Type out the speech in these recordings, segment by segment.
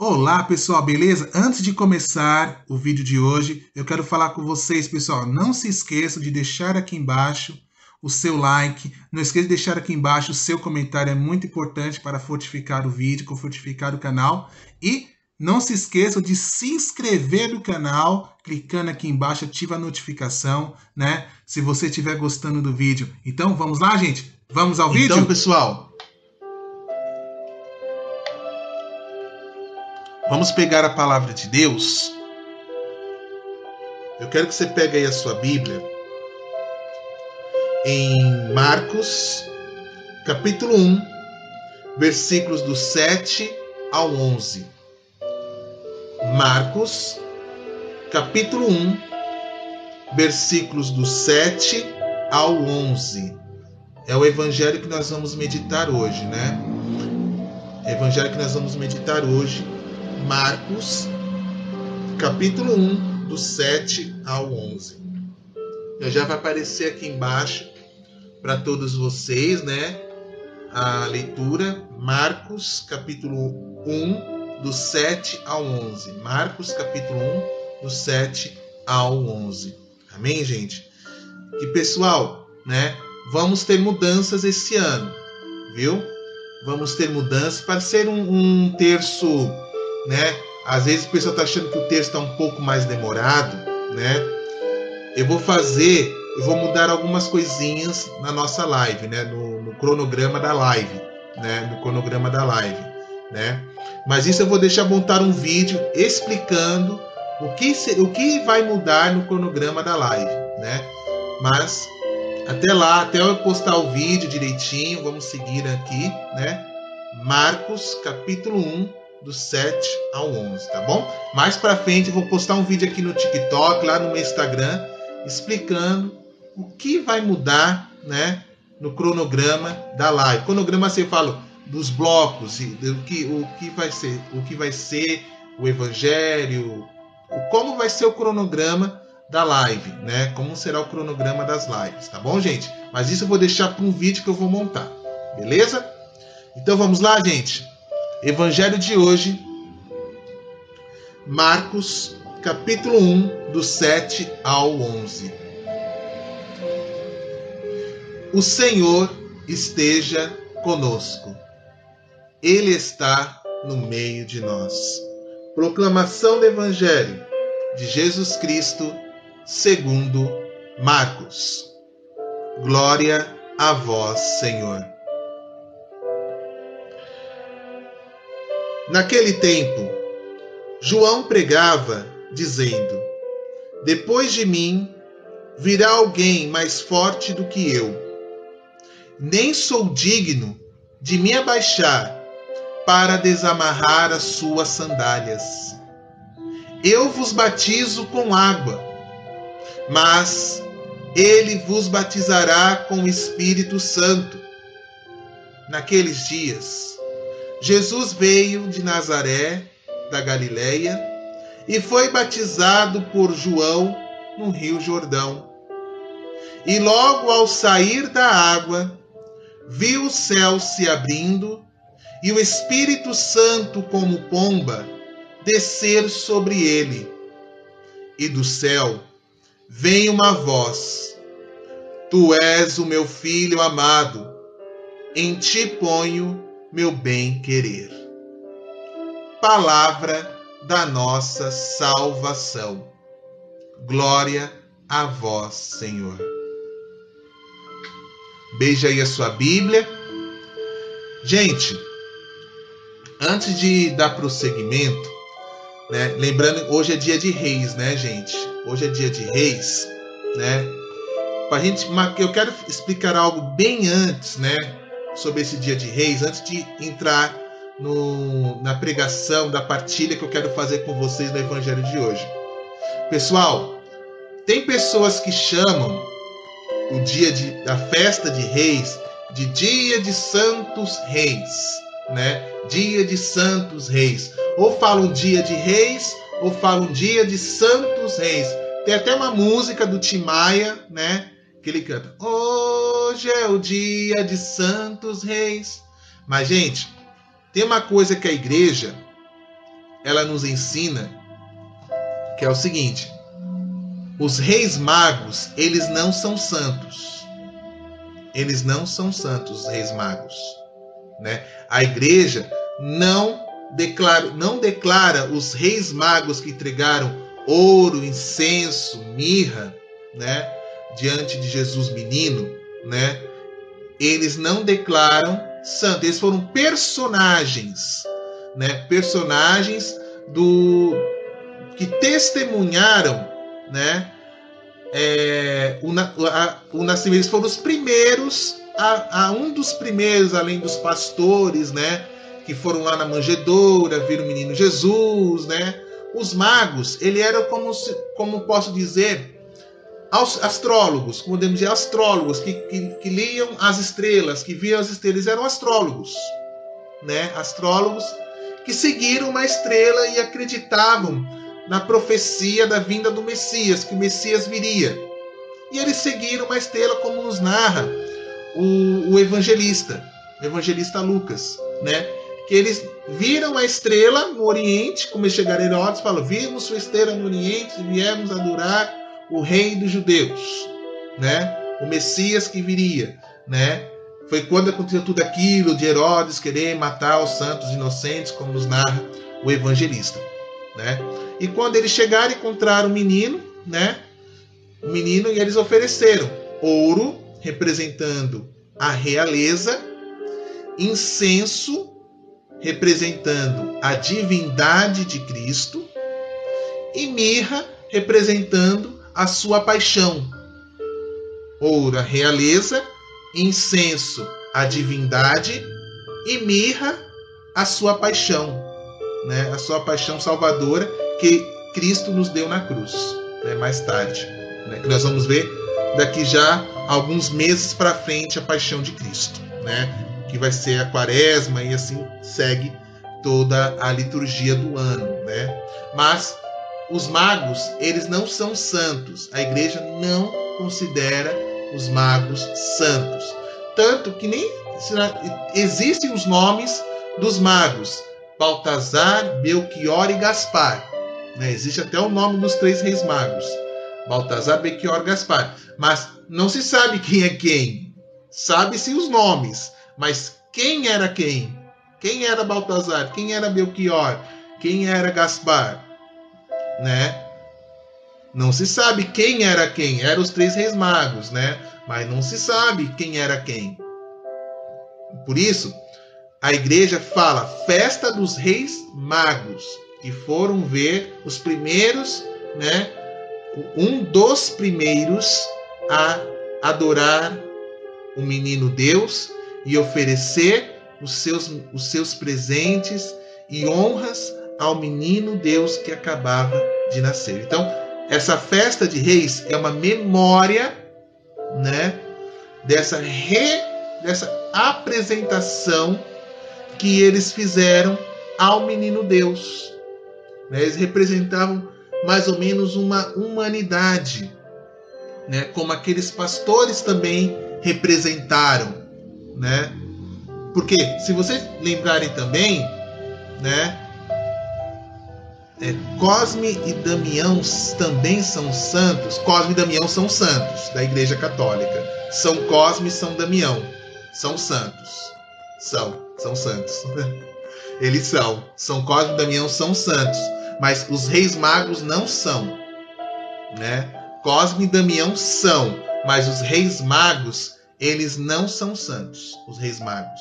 Olá pessoal, beleza? Antes de começar o vídeo de hoje, eu quero falar com vocês, pessoal. Não se esqueçam de deixar aqui embaixo o seu like. Não esqueça de deixar aqui embaixo o seu comentário, é muito importante para fortificar o vídeo, fortificar o canal. E não se esqueçam de se inscrever no canal, clicando aqui embaixo, ativa a notificação, né? Se você estiver gostando do vídeo. Então, vamos lá, gente? Vamos ao vídeo? Então, pessoal, vamos pegar a palavra de Deus. Eu quero que você pegue aí a sua Bíblia em Marcos, capítulo 1, versículos do 7 ao 11. Marcos, capítulo 1, versículos do 7 ao 11. É o evangelho que nós vamos meditar hoje, né? Evangelho que nós vamos meditar hoje, Marcos, capítulo 1, do 7 ao 11. Já vai aparecer aqui embaixo para todos vocês, né? A leitura, Marcos, capítulo 1, do 7 ao 11. Marcos, capítulo 1, do 7 ao 11. Amém, gente? E pessoal, né? Vamos ter mudanças esse ano, viu? Vamos ter mudanças para ser um terço, né? Às vezes o pessoal está achando que o terço está um pouco mais demorado, né? Eu vou mudar algumas coisinhas na nossa live, né? No cronograma da live, né? No cronograma da live, né? Mas isso eu vou deixar montar um vídeo explicando o que vai mudar no cronograma da live, né? Mas até lá, até eu postar o vídeo direitinho, vamos seguir aqui, né? Marcos, capítulo 1, do 7 ao 11, tá bom? Mais pra frente eu vou postar um vídeo aqui no TikTok, lá no meu Instagram, explicando o que vai mudar, né? No cronograma da live. Cronograma, assim, eu falo dos blocos, o que vai ser o evangelho, como vai ser o cronograma da live, né? Como será o cronograma das lives, tá bom, gente? Mas isso eu vou deixar para um vídeo que eu vou montar, beleza? Então vamos lá, gente. Evangelho de hoje, Marcos, capítulo 1, do 7 ao 11. O Senhor esteja conosco. Ele está no meio de nós. Proclamação do Evangelho de Jesus Cristo segundo Marcos. Glória a vós, Senhor. Naquele tempo, João pregava, dizendo: depois de mim virá alguém mais forte do que eu. Nem sou digno de me abaixar para desamarrar as suas sandálias. Eu vos batizo com água, mas ele vos batizará com o Espírito Santo. Naqueles dias, Jesus veio de Nazaré, da Galileia, e foi batizado por João no Rio Jordão. E logo ao sair da água, viu o céu se abrindo e o Espírito Santo, como pomba, descer sobre ele. E do céu vem uma voz: Tu és o meu filho amado, em ti ponho meu bem-querer. Palavra da nossa salvação. Glória a vós, Senhor. Beija aí a sua Bíblia. Gente, antes de dar prosseguimento, né, lembrando, hoje é dia de Reis, né, gente? Hoje é dia de Reis, né? Eu quero explicar algo bem antes, né, sobre esse dia de Reis, antes de entrar na pregação da partilha que eu quero fazer com vocês no Evangelho de hoje. Pessoal, tem pessoas que chamam a festa de Reis de Dia de Santos Reis, né? Dia de Santos Reis. Ou falam Dia de Reis, ou falam Dia de Santos Reis. Tem até uma música do Tim Maia, né? Que ele canta: hoje é o dia de Santos Reis. Mas, gente, tem uma coisa que a igreja ela nos ensina que é o seguinte: os reis magos, eles não são santos. Eles não são santos, os reis magos, né? A igreja não declara os reis magos que entregaram ouro, incenso, mirra, né, diante de Jesus menino, né? Eles não declaram santo. Eles foram personagens, né? Personagens que testemunharam, né? O nascimento. Eles foram os primeiros, um dos primeiros, além dos pastores, né, que foram lá na manjedoura, viram o menino Jesus, né? Os magos, ele era como posso dizer, astrólogos, podemos dizer astrólogos, que liam as estrelas, que viam as estrelas. Eles eram astrólogos, né? Astrólogos que seguiram uma estrela e acreditavam na profecia da vinda do Messias, que o Messias viria. E eles seguiram uma estrela, como nos narra o evangelista Lucas, né? Que eles viram a estrela no Oriente, como eles chegaram a Herodes, falam: vimos sua estrela no Oriente e viemos adorar o rei dos judeus, né? O Messias que viria, né? Foi quando aconteceu tudo aquilo de Herodes querer matar os santos inocentes, como nos narra o evangelista, né? E quando eles chegaram, encontraram o menino, né? O menino, e eles ofereceram ouro, representando a realeza, incenso, representando a divindade de Cristo, e mirra, representando a sua paixão. Ouro, a realeza, incenso, a divindade, e mirra, a sua paixão, né? A sua paixão salvadora que Cristo nos deu na cruz, né? Mais tarde, né? Que nós vamos ver daqui já alguns meses para frente a paixão de Cristo, né? Que vai ser a quaresma, e assim segue toda a liturgia do ano, né? Mas os magos, eles não são santos. A igreja não considera os magos santos. Tanto que nem existem os nomes dos magos: Baltazar, Belchior e Gaspar, né? Existe até o nome dos 3 reis magos: Baltazar, Belchior e Gaspar. Mas não se sabe quem é quem. Sabe-se os nomes, mas quem era quem? Quem era Baltazar? Quem era Belchior? Quem era Gaspar? Né? Não se sabe quem era quem. Eram os 3 reis magos, né? Mas não se sabe quem era quem. Por isso, a igreja fala festa dos reis magos, que foram ver os primeiros, né? Um dos primeiros a adorar o menino Deus e oferecer os seus presentes e honras ao menino Deus que acabava de nascer. Então, essa festa de reis é uma memória, né, dessa apresentação que eles fizeram ao menino Deus, né? Eles representavam mais ou menos uma humanidade, né, como aqueles pastores também representaram, né? Porque, se vocês lembrarem também, né, Cosme e Damião também são santos. Cosme e Damião são santos da Igreja Católica. São Cosme e São Damião são santos. São santos. Eles são. São Cosme e Damião são santos. Mas os reis magos não são, né? Cosme e Damião são, mas os reis magos, eles não são santos. Os reis magos.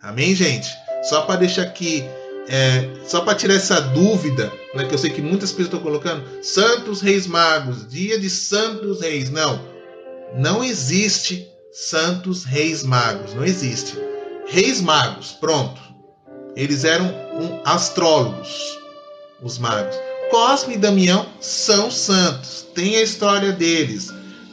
Amém, gente? Só para deixar aqui, só para tirar essa dúvida, né, que eu sei que muitas pessoas estão colocando: Santos Reis Magos, dia de Santos Reis. Não existe Santos Reis Magos, não existe. Reis Magos, pronto. Eles eram astrólogos, os magos. Cosme e Damião são santos, tem a história deles,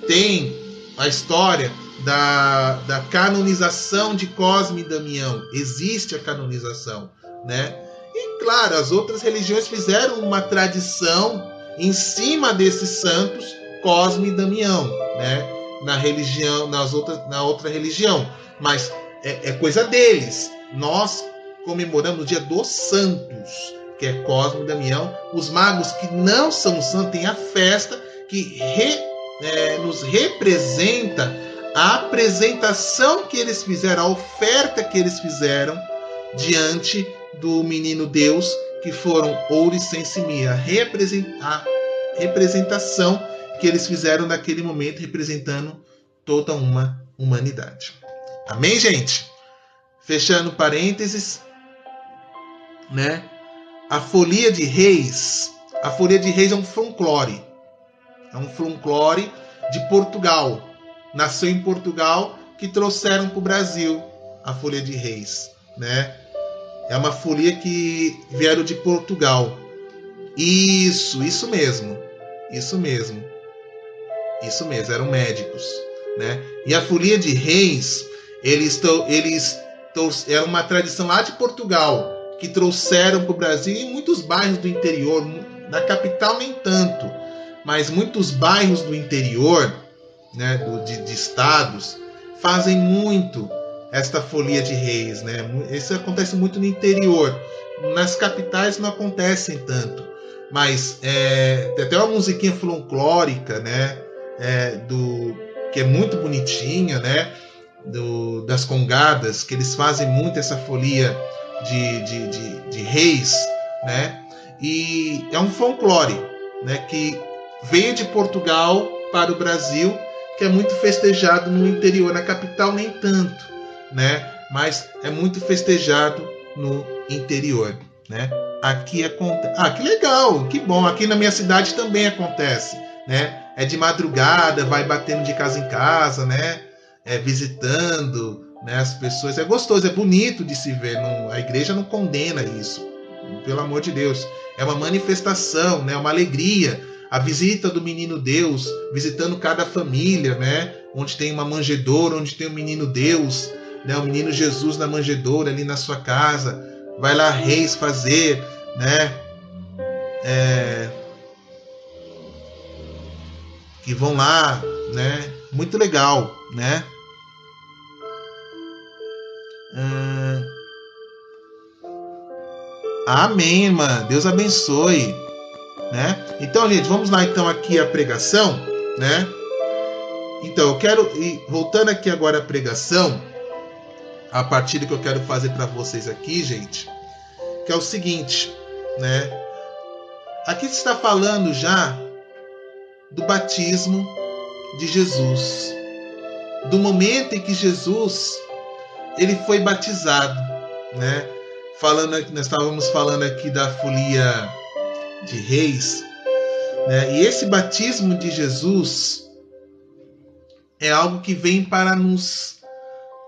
tem a história da canonização de Cosme e Damião. Existe a canonização, né? E claro, as outras religiões fizeram uma tradição em cima desses santos Cosme e Damião, né? Na outra religião, mas é coisa deles. Nós comemoramos o dia dos santos, que é Cosmo e Damião. Os magos que não são santos têm a festa que nos representa a apresentação que eles fizeram, a oferta que eles fizeram diante do menino Deus, que foram ouro, incenso e mirra. A representação que eles fizeram naquele momento, representando toda uma humanidade. Amém, gente? Fechando parênteses, né? A Folia de Reis é um folclore. É um folclore de Portugal. Nasceu em Portugal, que trouxeram para o Brasil a Folia de Reis, né? É uma folia que vieram de Portugal. Isso mesmo. Eram médicos, né? E a Folia de Reis, era uma tradição lá de Portugal, que trouxeram para o Brasil em muitos bairros do interior, na capital nem tanto, mas muitos bairros do interior, né, de estados, fazem muito esta Folia de Reis, né? Isso acontece muito no interior. Nas capitais não acontecem tanto, mas tem até uma musiquinha folclórica, né? Que é muito bonitinha, né? Das congadas, que eles fazem muito essa folia de reis, né? E é um folclore, né? Que veio de Portugal para o Brasil, que é muito festejado no interior. Na capital nem tanto, né? Mas é muito festejado no interior, né? Aqui acontece. Que legal, que bom. Aqui na minha cidade também acontece, né? É de madrugada, vai batendo de casa em casa, né? Visitando, né, as pessoas. É gostoso, é bonito de se ver. A igreja não condena isso, pelo amor de Deus. É uma manifestação, né? Uma alegria. A visita do menino Deus, visitando cada família, né? Onde tem uma manjedoura, onde tem o menino Deus, né? O menino Jesus na manjedoura ali na sua casa. Vai lá reis fazer, né? Que vão lá, né? Muito legal, né? Amém, irmã. Deus abençoe, né? Então, gente, vamos lá então aqui a pregação, né? Então, eu quero ir voltando aqui agora a pregação, a partilha que eu quero fazer para vocês aqui, gente, que é o seguinte, né? Aqui se está falando já do batismo de Jesus, do momento em que Jesus ele foi batizado, né? Nós estávamos falando aqui da Folia de Reis, né? E esse batismo de Jesus é algo que vem para nos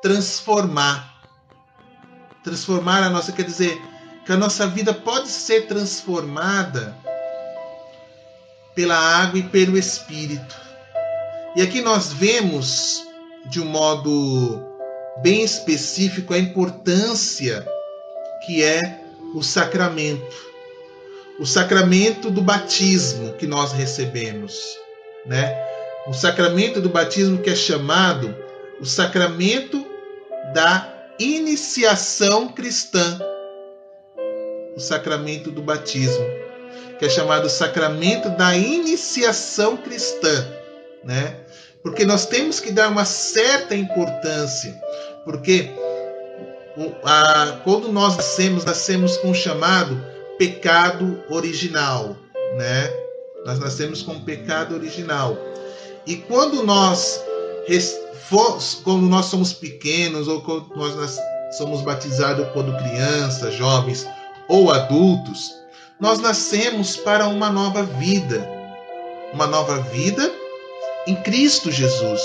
transformar a nossa, quer dizer, que a nossa vida pode ser transformada pela água e pelo Espírito. E aqui nós vemos de um modo bem específico a importância que é o sacramento do batismo que nós recebemos, né? O sacramento do batismo que é chamado o sacramento da iniciação cristã. O sacramento do batismo, que é chamado sacramento da iniciação cristã, né? Porque nós temos que dar uma certa importância, porque quando nós nascemos com o chamado pecado original, né? Nós nascemos com o pecado original. E quando nós somos pequenos, ou quando nós somos batizados quando crianças, jovens ou adultos, nós nascemos para uma nova vida em Cristo Jesus,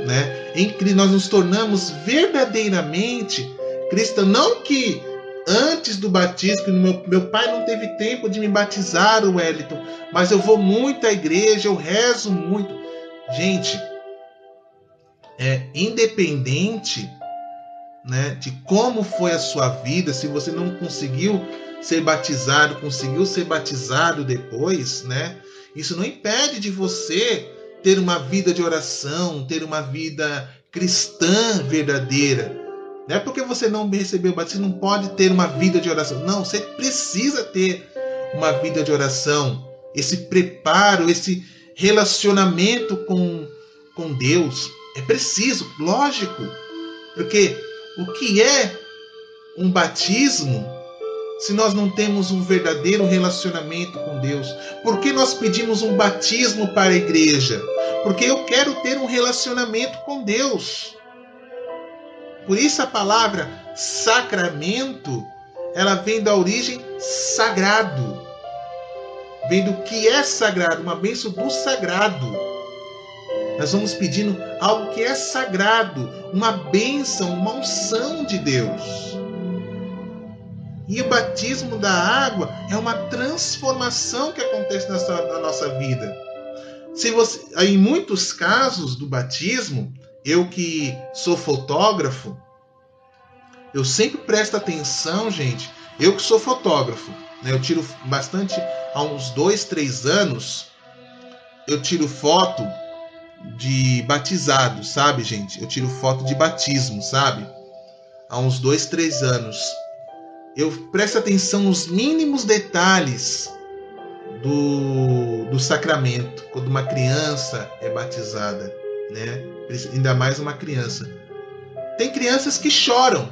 né? Nós nos tornamos verdadeiramente cristãos. Não que antes do batismo, que meu pai não teve tempo de me batizar, o Wellington, mas eu vou muito à igreja, eu rezo muito. Gente, independente, né, de como foi a sua vida, se você não conseguiu ser batizado, conseguiu ser batizado depois, né, isso não impede de você ter uma vida de oração, ter uma vida cristã verdadeira, Não é porque você não recebeu o batismo, você não pode ter uma vida de oração. Não, você precisa ter uma vida de oração, esse preparo, esse relacionamento com Deus. É preciso, lógico. Porque o que é um batismo se nós não temos um verdadeiro relacionamento com Deus? Por que nós pedimos um batismo para a igreja? Porque eu quero ter um relacionamento com Deus. Por isso a palavra sacramento, ela vem da origem sagrado. Vem do que é sagrado, uma bênção do sagrado. Nós vamos pedindo algo que é sagrado, uma bênção, uma unção de Deus. E o batismo da água é uma transformação que acontece na nossa vida. Em muitos casos do batismo, eu que sou fotógrafo, eu sempre presto atenção, gente. Eu que sou fotógrafo, né? Eu tiro bastante, há uns 2, 3 anos, eu tiro foto de batizado, sabe, gente? Eu tiro foto de batismo, sabe? Há uns 2, 3 anos. Eu presto atenção nos mínimos detalhes do sacramento, quando uma criança é batizada, né? Ainda mais uma criança. Tem crianças que choram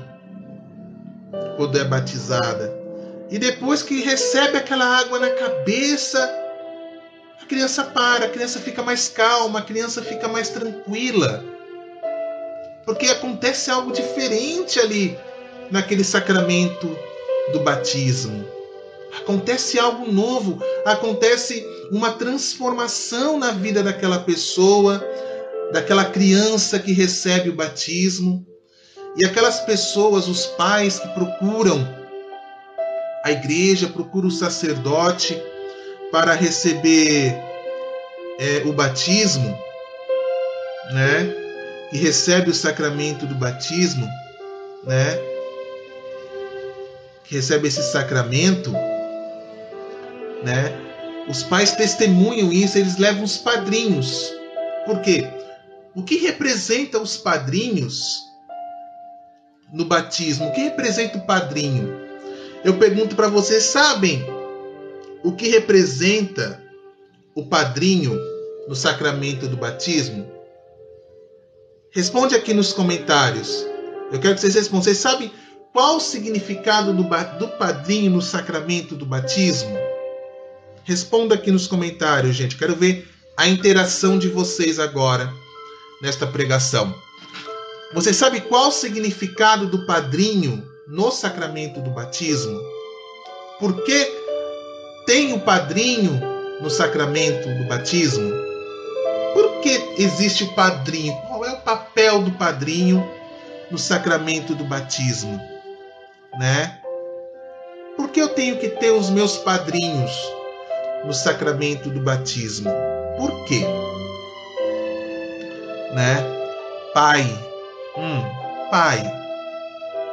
quando é batizada. E depois que recebe aquela água na cabeça, a criança para, a criança fica mais calma, a criança fica mais tranquila. Porque acontece algo diferente ali naquele sacramento do batismo. Acontece algo novo, acontece uma transformação na vida daquela pessoa, daquela criança que recebe o batismo. E aquelas pessoas, os pais que procuram a igreja, procuram o sacerdote para receber o batismo, né? Que recebe o sacramento do batismo, né? Que recebe esse sacramento, né? Os pais testemunham isso, eles levam os padrinhos. Por quê? O que representa os padrinhos no batismo? O que representa o padrinho? Eu pergunto para vocês, sabem o que representa o padrinho no sacramento do batismo? Responde aqui nos comentários. Eu quero que vocês respondam. Vocês sabem qual o significado do padrinho no sacramento do batismo? Responda aqui nos comentários, gente. Quero ver a interação de vocês agora nesta pregação. Você sabe qual o significado do padrinho no sacramento do batismo? Por que tem o padrinho no sacramento do batismo? Por que existe o padrinho? Qual é o papel do padrinho no sacramento do batismo? Né? Por que eu tenho que ter os meus padrinhos no sacramento do batismo? Por quê? Né? Pai. Pai.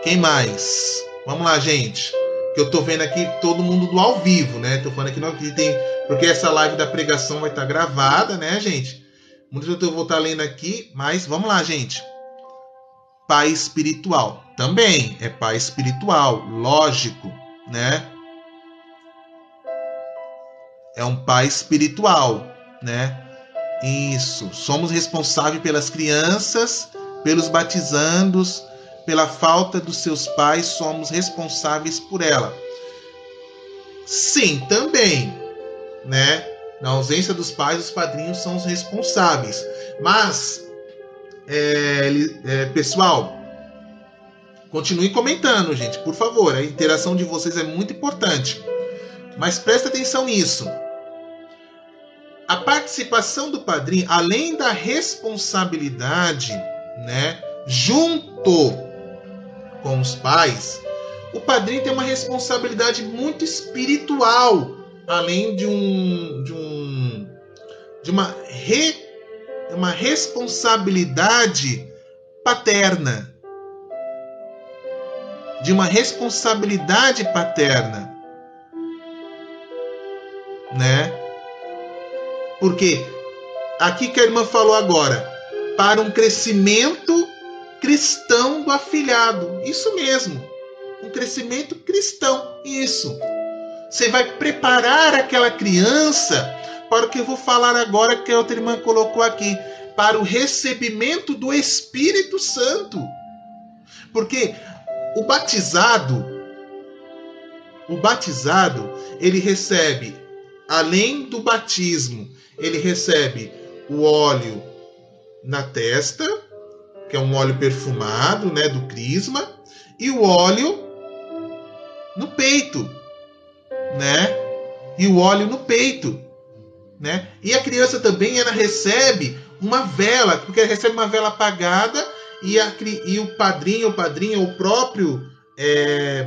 Quem mais? Vamos lá, gente. Que eu tô vendo aqui todo mundo do ao vivo, né? Tô falando aqui não que tem, porque essa live da pregação vai estar gravada, né, gente? Muitos eu vou estar lendo aqui, mas vamos lá, gente. Pai espiritual. Também é pai espiritual, lógico, né? É um pai espiritual, né? Isso. Somos responsáveis pelas crianças, pelos batizandos, pela falta dos seus pais, somos responsáveis por ela. Sim, também, né? Na ausência dos pais, os padrinhos são os responsáveis. Mas, pessoal, continue comentando, gente, por favor. A interação de vocês é muito importante. Mas presta atenção nisso. A participação do padrinho, além da responsabilidade, né, junto com os pais, o padrinho tem uma responsabilidade muito espiritual, além de uma responsabilidade paterna. De uma responsabilidade paterna, né? Porque aqui que a irmã falou agora, para um crescimento cristão do afilhado. Isso mesmo. Um crescimento cristão. Isso. Você vai preparar aquela criança para o que eu vou falar agora, que a outra irmã colocou aqui, para o recebimento do Espírito Santo. Porque o batizado, ele recebe, além do batismo, ele recebe o óleo na testa, que é um óleo perfumado, né, do crisma, e o óleo no peito, né? E o óleo no peito, né? E a criança também, ela recebe uma vela, porque ela recebe uma vela apagada, e o padrinho, o próprio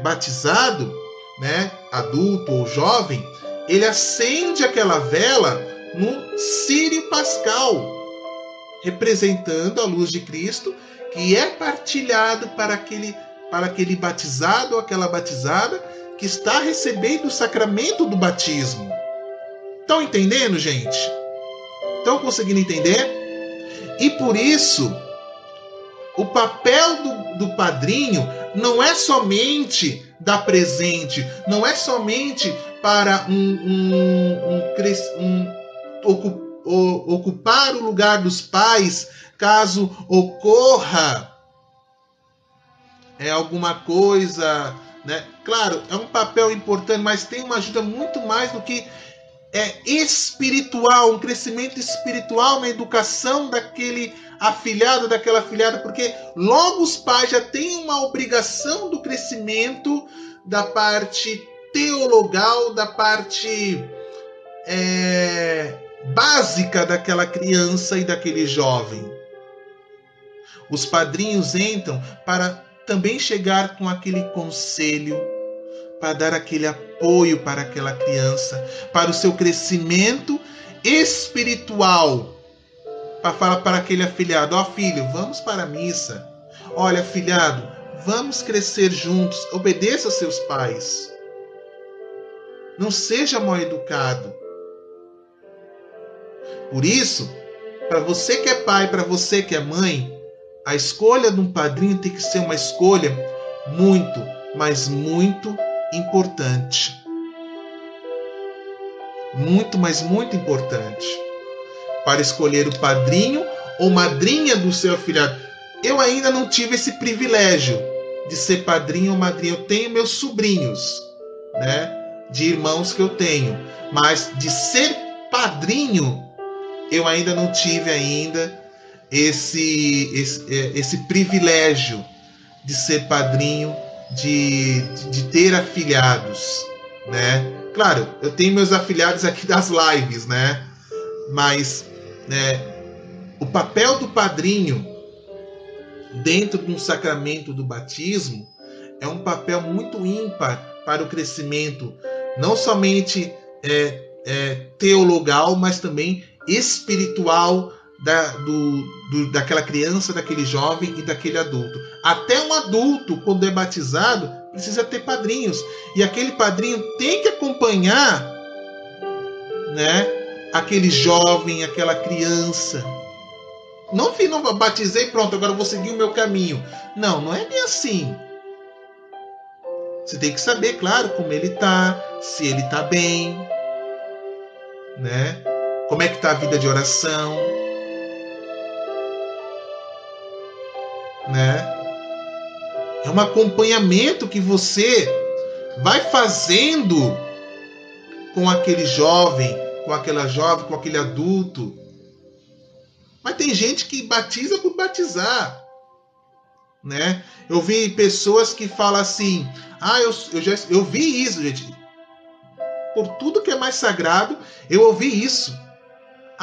batizado, né, adulto ou jovem, ele acende aquela vela no círio pascal, representando a luz de Cristo, que é partilhado para aquele batizado ou aquela batizada que está recebendo o sacramento do batismo. Estão entendendo, gente? Estão conseguindo entender? E por isso, o papel do padrinho não é somente dar presente, não é somente para ocupar o lugar dos pais caso ocorra alguma coisa, né? Claro, é um papel importante, mas tem uma ajuda muito mais do que espiritual, um crescimento espiritual na educação daquele afilhado, daquela afilhada, porque logo os pais já têm uma obrigação do crescimento da parte teologal, da parte básica daquela criança e daquele jovem. Os padrinhos entram para também chegar com aquele conselho, para dar aquele apoio para aquela criança, para o seu crescimento espiritual, para falar para aquele afilhado: ó, filho, vamos para a missa. Olha, afilhado, vamos crescer juntos. Obedeça aos seus pais. Não seja mal educado. Por isso, para você que é pai, para você que é mãe, a escolha de um padrinho tem que ser uma escolha muito, mas muito importante. Muito, mas muito importante. Para escolher o padrinho ou madrinha do seu afilhado. Eu ainda não tive esse privilégio de ser padrinho ou madrinha. Eu tenho meus sobrinhos, né, de irmãos que eu tenho. Mas de ser padrinho, eu ainda não tive esse privilégio de ser padrinho, de ter afilhados, né? Claro, eu tenho meus afilhados aqui das lives, né? Mas o papel do padrinho dentro de um sacramento do batismo é um papel muito ímpar para o crescimento, não somente teologal, mas também espiritual daquela criança, daquele jovem e daquele adulto. Até um adulto, quando é batizado, precisa ter padrinhos. E aquele padrinho tem que acompanhar, né, aquele jovem, aquela criança. Não batizei, pronto, agora eu vou seguir o meu caminho. Não, não é bem assim. Você tem que saber, claro, como ele está, se ele está bem, né? Como é que está a vida de oração, né? É um acompanhamento que você vai fazendo com aquele jovem, com aquela jovem, com aquele adulto. Mas tem gente que batiza por batizar, né? Eu vi pessoas que falam assim: eu vi isso, gente. Por tudo que é mais sagrado, eu ouvi isso.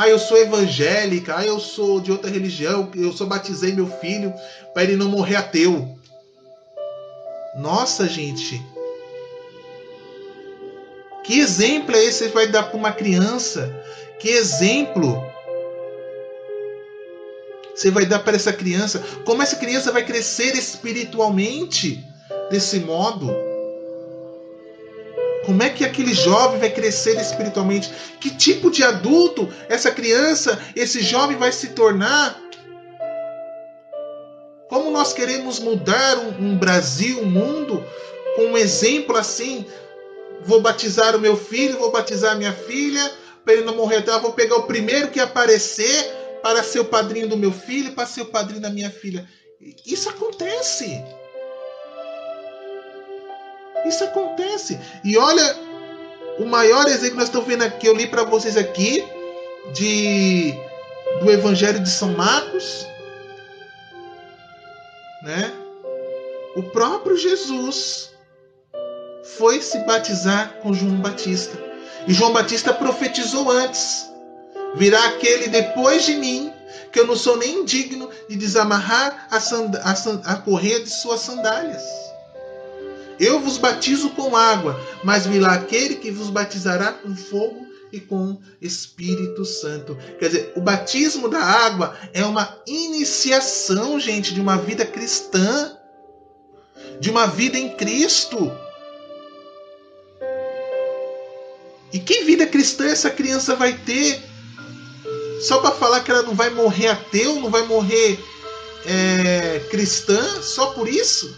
Eu sou evangélica, eu sou de outra religião, eu só batizei meu filho para ele não morrer ateu. Nossa, gente. Que exemplo é esse que você vai dar para uma criança? Que exemplo você vai dar para essa criança? Como essa criança vai crescer espiritualmente desse modo? Como é que aquele jovem vai crescer espiritualmente? Que tipo de adulto essa criança, esse jovem vai se tornar? Como nós queremos mudar um Brasil, um mundo, com um exemplo assim, vou batizar o meu filho, vou batizar a minha filha, para ele não morrer até, vou pegar o primeiro que aparecer para ser o padrinho do meu filho, para ser o padrinho da minha filha. Isso acontece. Isso acontece. E olha, o maior exemplo que nós estamos vendo aqui, eu li para vocês aqui, do Evangelho de São Marcos, né? O próprio Jesus foi se batizar com João Batista. E João Batista profetizou antes: virá aquele depois de mim, que eu não sou nem digno de desamarrar a correia de suas sandálias. Eu vos batizo com água, mas virá aquele que vos batizará com fogo e com Espírito Santo. Quer dizer, o batismo da água é uma iniciação, gente, de uma vida cristã, de uma vida em Cristo. E que vida cristã essa criança vai ter? Só para falar que ela não vai morrer ateu, não vai morrer cristã, só por isso?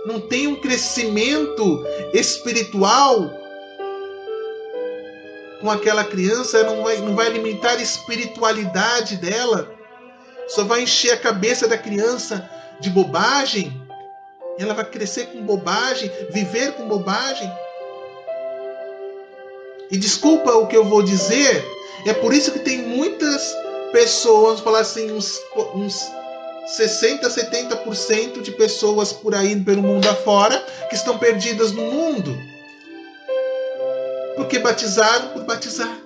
Não tem um crescimento espiritual com aquela criança, não vai alimentar a espiritualidade dela, só vai encher a cabeça da criança de bobagem. Ela vai crescer com bobagem, viver com bobagem. E desculpa o que eu vou dizer, é por isso que tem muitas pessoas, vamos falar assim, uns 60, 70% de pessoas por aí pelo mundo afora que estão perdidas no mundo. Porque batizaram por batizar.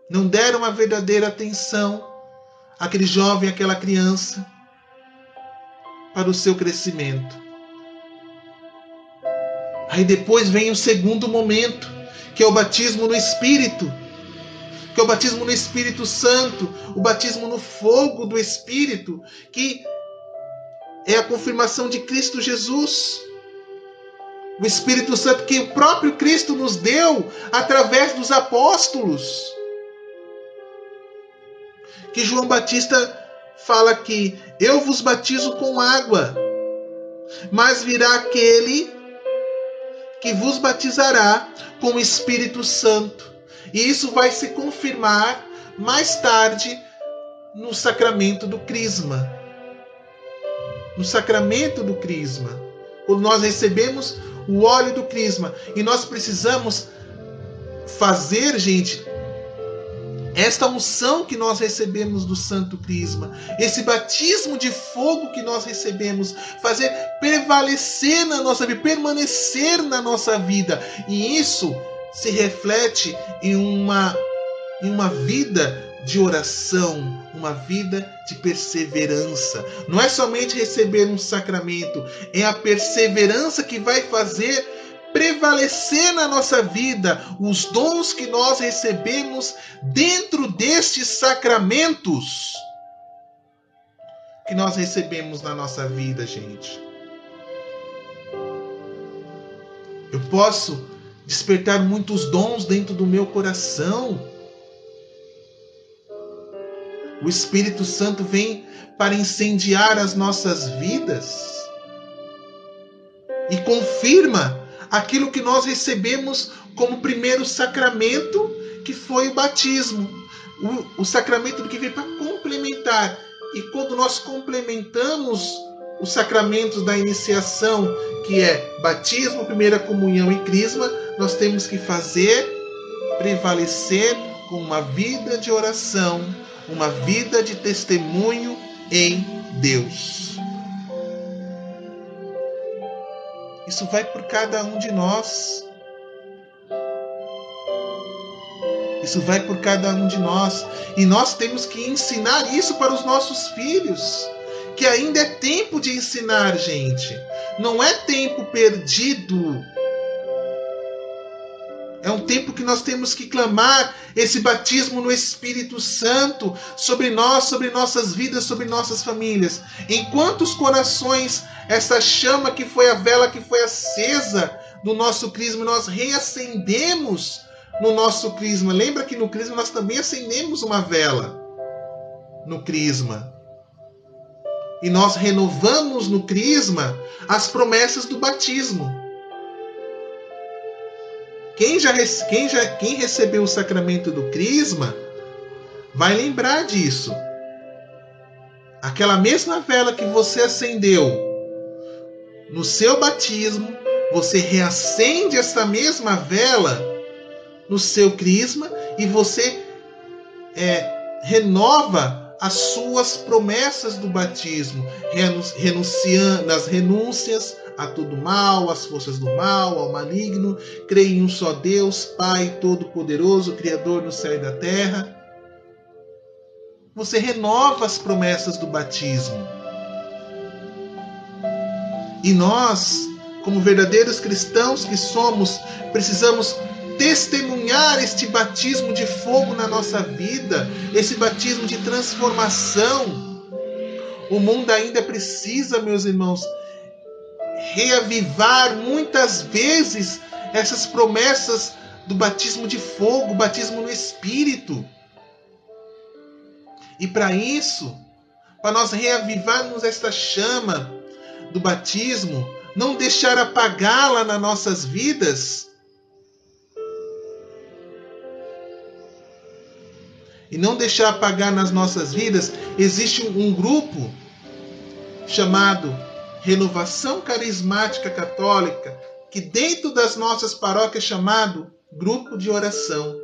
Não deram uma verdadeira atenção àquele jovem, àquela criança, para o seu crescimento. Aí depois vem o segundo momento, que é o batismo no Espírito, que é o batismo no Espírito Santo, o batismo no fogo do Espírito, que é a confirmação de Cristo Jesus. O Espírito Santo que o próprio Cristo nos deu através dos apóstolos. Que João Batista fala que eu vos batizo com água, mas virá aquele que vos batizará com o Espírito Santo. E isso vai se confirmar mais tarde no sacramento do Crisma. No sacramento do Crisma, quando nós recebemos o óleo do Crisma. E nós precisamos fazer, gente, esta unção que nós recebemos do Santo Crisma, esse batismo de fogo que nós recebemos, fazer prevalecer na nossa vida, permanecer na nossa vida. E isso se reflete em uma vida de oração, uma vida de perseverança. Não é somente receber um sacramento, é a perseverança que vai fazer prevalecer na nossa vida os dons que nós recebemos dentro destes sacramentos que nós recebemos na nossa vida, gente. Eu posso despertar muitos dons dentro do meu coração. O Espírito Santo vem para incendiar as nossas vidas e confirma aquilo que nós recebemos como primeiro sacramento, que foi o batismo. O sacramento que veio para complementar. E quando nós complementamos os sacramentos da iniciação, que é batismo, primeira comunhão e crisma, nós temos que fazer prevalecer com uma vida de oração, uma vida de testemunho em Deus. Isso vai por cada um de nós. Isso vai por cada um de nós. E nós temos que ensinar isso para os nossos filhos. Que ainda é tempo de ensinar, gente. Não é tempo perdido. É um tempo que nós temos que clamar esse batismo no Espírito Santo sobre nós, sobre nossas vidas, sobre nossas famílias. Em quantos corações essa chama que foi a vela que foi acesa do nosso crisma, nós reacendemos no nosso crisma. Lembra que no crisma nós também acendemos uma vela. no crisma. E nós renovamos no crisma as promessas do batismo. Quem recebeu o sacramento do crisma vai lembrar disso. Aquela mesma vela que você acendeu no seu batismo, você reacende essa mesma vela no seu crisma e você renova as suas promessas do batismo, renunciando nas renúncias a todo mal, às forças do mal, ao maligno, creio em um só Deus, Pai Todo-Poderoso, Criador do céu e da terra. Você renova as promessas do batismo. E nós, como verdadeiros cristãos que somos, precisamos testemunhar este batismo de fogo na nossa vida, esse batismo de transformação. O mundo ainda precisa, meus irmãos, reavivar muitas vezes essas promessas do batismo de fogo, batismo no Espírito. E para isso, para nós reavivarmos esta chama do batismo, não deixar apagá-la nas nossas vidas, e não deixar apagar nas nossas vidas, existe um grupo chamado Renovação Carismática Católica, que dentro das nossas paróquias é chamado Grupo de Oração.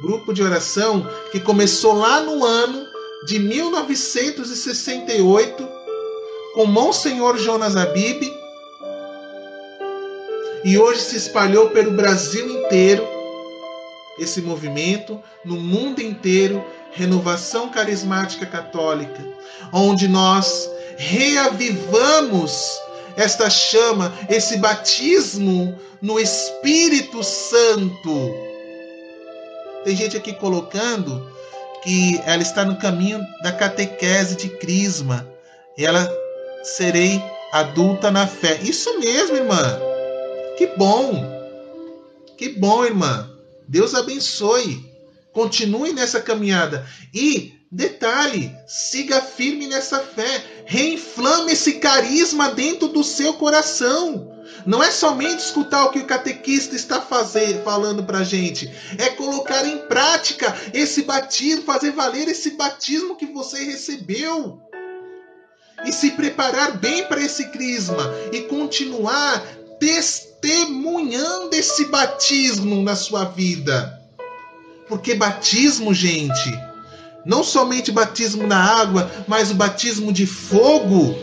Grupo de oração que começou lá no ano de 1968 com Monsenhor Jonas Abib e hoje se espalhou pelo Brasil inteiro esse movimento, no mundo inteiro, Renovação Carismática Católica, onde nós reavivamos esta chama, esse batismo no Espírito Santo. Tem gente aqui colocando que ela está no caminho da catequese de crisma. E ela serei adulta na fé. Isso mesmo, irmã. Que bom. Que bom, irmã. Deus abençoe. Continue nessa caminhada. E, detalhe, siga firme nessa fé. Reinflame esse carisma dentro do seu coração. Não é somente escutar o que o catequista está falando para a gente. É colocar em prática esse batismo, fazer valer esse batismo que você recebeu. E se preparar bem para esse crisma. E continuar testemunhando esse batismo na sua vida. Porque batismo, gente, não somente batismo na água, mas o batismo de fogo,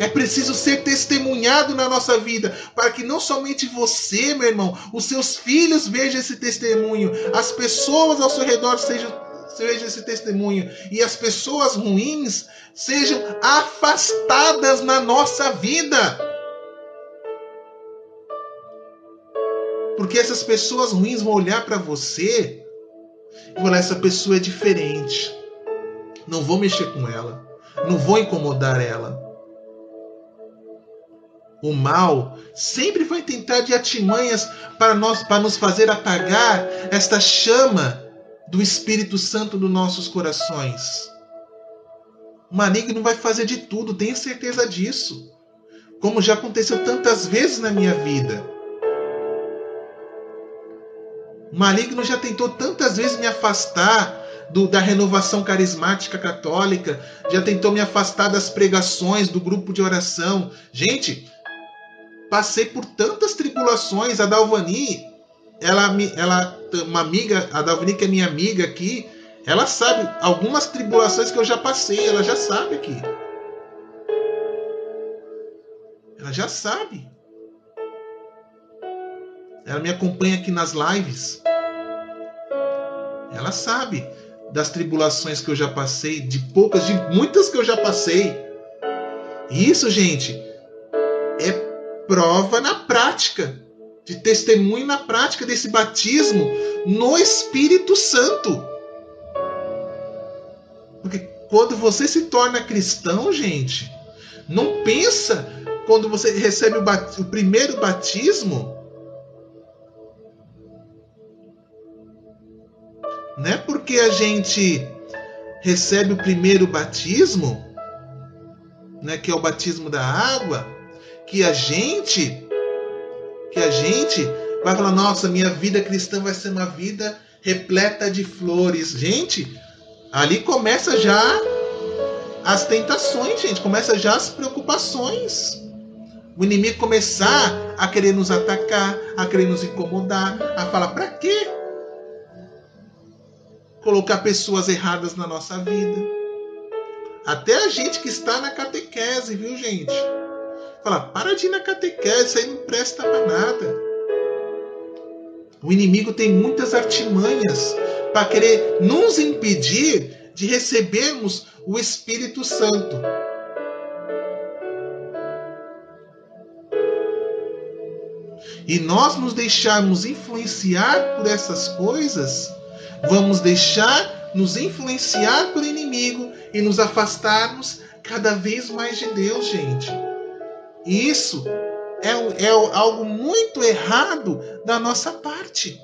é preciso ser testemunhado na nossa vida, para que não somente você, meu irmão, os seus filhos vejam esse testemunho, as pessoas ao seu redor vejam esse testemunho, e as pessoas ruins sejam afastadas na nossa vida. Porque essas pessoas ruins vão olhar para você e falar, essa pessoa é diferente. Não vou mexer com ela. Não vou incomodar ela. O mal sempre vai tentar de artimanhas para nos fazer apagar esta chama do Espírito Santo dos nossos corações. O maligno vai fazer de tudo, tenho certeza disso. Como já aconteceu tantas vezes na minha vida. O maligno já tentou tantas vezes me afastar da renovação carismática católica, já tentou me afastar das pregações, do grupo de oração. Gente, passei por tantas tribulações. A Dalvani, uma amiga, a Dalvani que é minha amiga aqui, ela sabe algumas tribulações que eu já passei, ela já sabe aqui. Ela já sabe. Ela me acompanha aqui nas lives. Ela sabe das tribulações que eu já passei, de muitas que eu já passei. Isso, gente, é prova na prática, de testemunho na prática desse batismo no Espírito Santo. Porque quando você se torna cristão, gente, não pensa quando você recebe o primeiro batismo. Não é porque a gente recebe o primeiro batismo, né, que é o batismo da água, que a gente vai falar, nossa, minha vida cristã vai ser uma vida repleta de flores. Gente, ali começa já as tentações, gente, começa já as preocupações. O inimigo começar a querer nos atacar, a querer nos incomodar, a falar, para quê? Colocar pessoas erradas na nossa vida. Até a gente que está na catequese, viu, gente? Fala, para de ir na catequese, isso aí não presta para nada. O inimigo tem muitas artimanhas para querer nos impedir de recebermos o Espírito Santo. E nós nos deixarmos influenciar por essas coisas, vamos deixar nos influenciar pelo inimigo e nos afastarmos cada vez mais de Deus, gente. E isso é algo muito errado da nossa parte.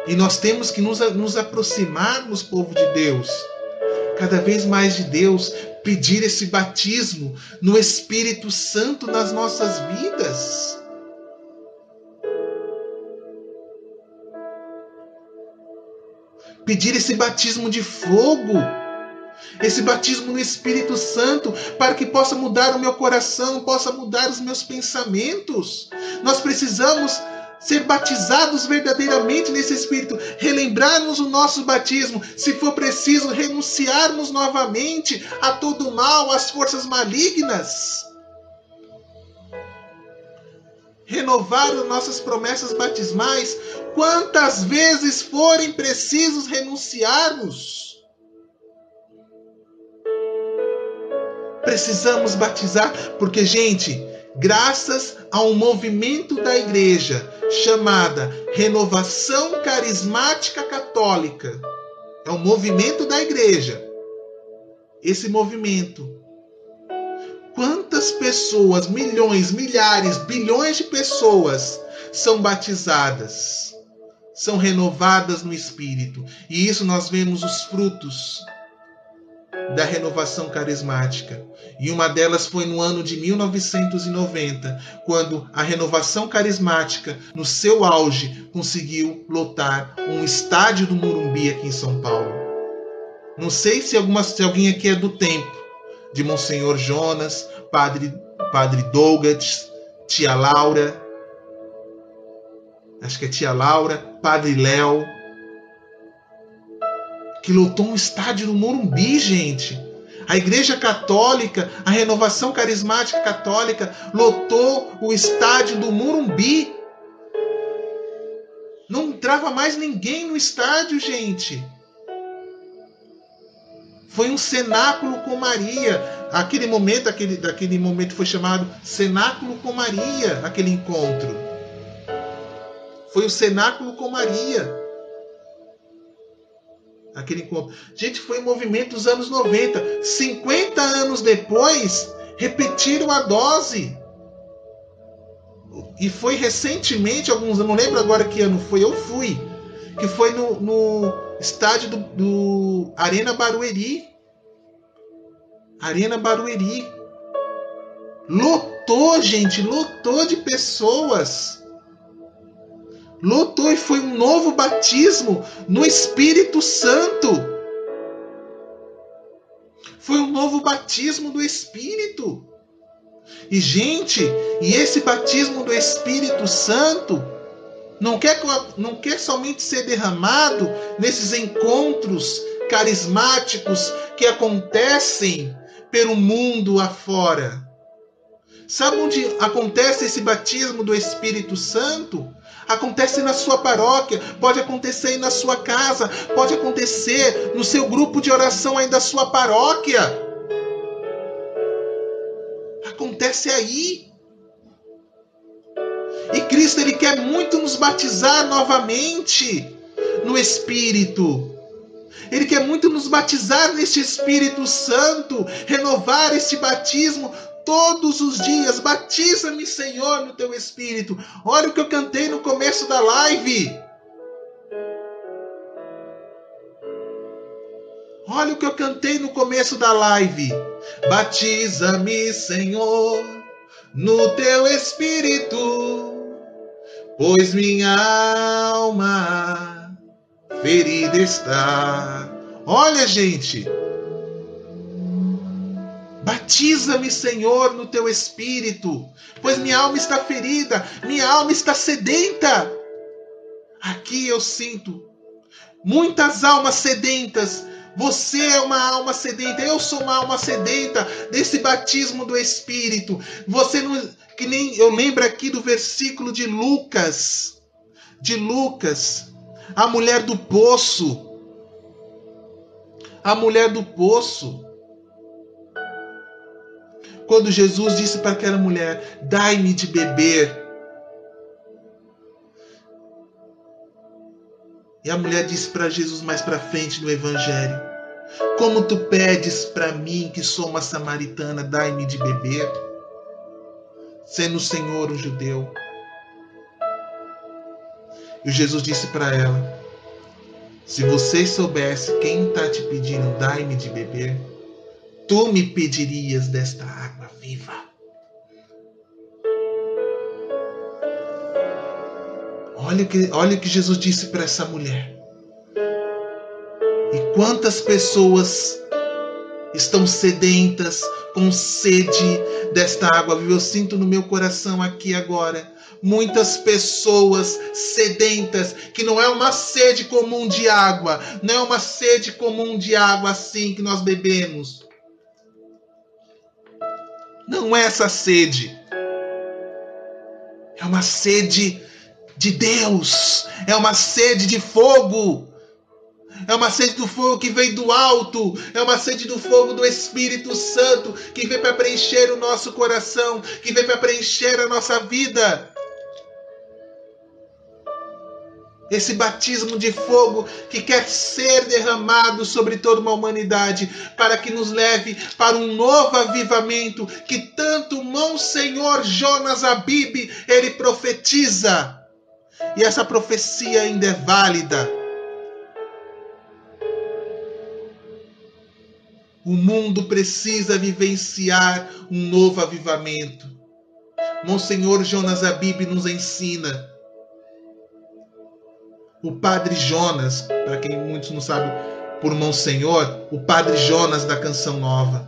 E nós temos que nos aproximarmos, povo de Deus, cada vez mais de Deus, pedir esse batismo no Espírito Santo nas nossas vidas. Pedir esse batismo de fogo, esse batismo no Espírito Santo, para que possa mudar o meu coração, possa mudar os meus pensamentos. Nós precisamos ser batizados verdadeiramente nesse Espírito, relembrarmos o nosso batismo, se for preciso, renunciarmos novamente a todo o mal, às forças malignas. Renovar as nossas promessas batismais, quantas vezes forem precisos renunciarmos. Precisamos batizar, porque, gente, graças a um movimento da igreja chamada Renovação Carismática Católica, é um movimento da igreja. Esse movimento, quantas pessoas, milhões, milhares, bilhões de pessoas são batizadas, são renovadas no Espírito. E isso nós vemos os frutos da renovação carismática. E uma delas foi no ano de 1990, quando a renovação carismática, no seu auge, conseguiu lotar um estádio do Morumbi aqui em São Paulo. Não sei se alguém aqui é do tempo de Monsenhor Jonas, Padre Douglas, Tia Laura, acho que é Tia Laura, Padre Léo, que lotou um estádio no Morumbi, gente. A Igreja Católica, a Renovação Carismática Católica, lotou o estádio do Morumbi. Não entrava mais ninguém no estádio, gente. Foi um cenáculo com Maria. Aquele momento foi chamado Cenáculo com Maria, aquele encontro. Foi o Cenáculo com Maria. Aquele encontro. Gente, foi um movimento dos anos 90. 50 anos depois, repetiram a dose. E foi recentemente, eu não lembro agora que ano foi, eu fui. Que foi no estádio do Arena Barueri. Arena Barueri. Lotou, gente, lotou de pessoas. Lotou e foi um novo batismo no Espírito Santo. Foi um novo batismo do Espírito. E, gente, esse batismo do Espírito Santo não quer somente ser derramado nesses encontros carismáticos que acontecem pelo mundo afora. Sabe onde acontece esse batismo do Espírito Santo? Acontece na sua paróquia, pode acontecer aí na sua casa, pode acontecer no seu grupo de oração aí da sua paróquia. Acontece aí. E Cristo, Ele quer muito nos batizar novamente no Espírito. Ele quer muito nos batizar neste Espírito Santo, renovar este batismo todos os dias. Batiza-me, Senhor, no teu Espírito. Olha o que eu cantei no começo da live. Olha o que eu cantei no começo da live. Batiza-me, Senhor, no teu Espírito, pois minha alma ferida está. Olha, gente. Batiza-me, Senhor, no teu Espírito, pois minha alma está ferida, minha alma está sedenta. Aqui eu sinto muitas almas sedentas. Você é uma alma sedenta, eu sou uma alma sedenta desse batismo do Espírito. Você não, que nem eu lembro aqui do versículo de Lucas, a mulher do poço. A mulher do poço. Quando Jesus disse para aquela mulher, dai-me de beber. E a mulher disse para Jesus mais para frente no Evangelho, como tu pedes para mim, que sou uma samaritana, dai-me de beber, sendo o Senhor um judeu. E Jesus disse para ela, se você soubesse quem está te pedindo, dai-me de beber, tu me pedirias desta água viva. Olha o que Jesus disse para essa mulher. E quantas pessoas estão sedentas, com sede desta água viva. Eu sinto no meu coração aqui agora muitas pessoas sedentas, que não é uma sede comum de água, não é uma sede comum de água assim que nós bebemos. Não é essa sede. É uma sede de Deus. É uma sede de fogo. É uma sede do fogo que vem do alto. É uma sede do fogo do Espírito Santo, que vem para preencher o nosso coração, que vem para preencher a nossa vida. Esse batismo de fogo que quer ser derramado sobre toda uma humanidade, para que nos leve para um novo avivamento que tanto Monsenhor Jonas Abib ele profetiza. E essa profecia ainda é válida. O mundo precisa vivenciar um novo avivamento. Monsenhor Jonas Abib nos ensina. O Padre Jonas, para quem muitos não sabem por Monsenhor, o Padre Jonas da Canção Nova.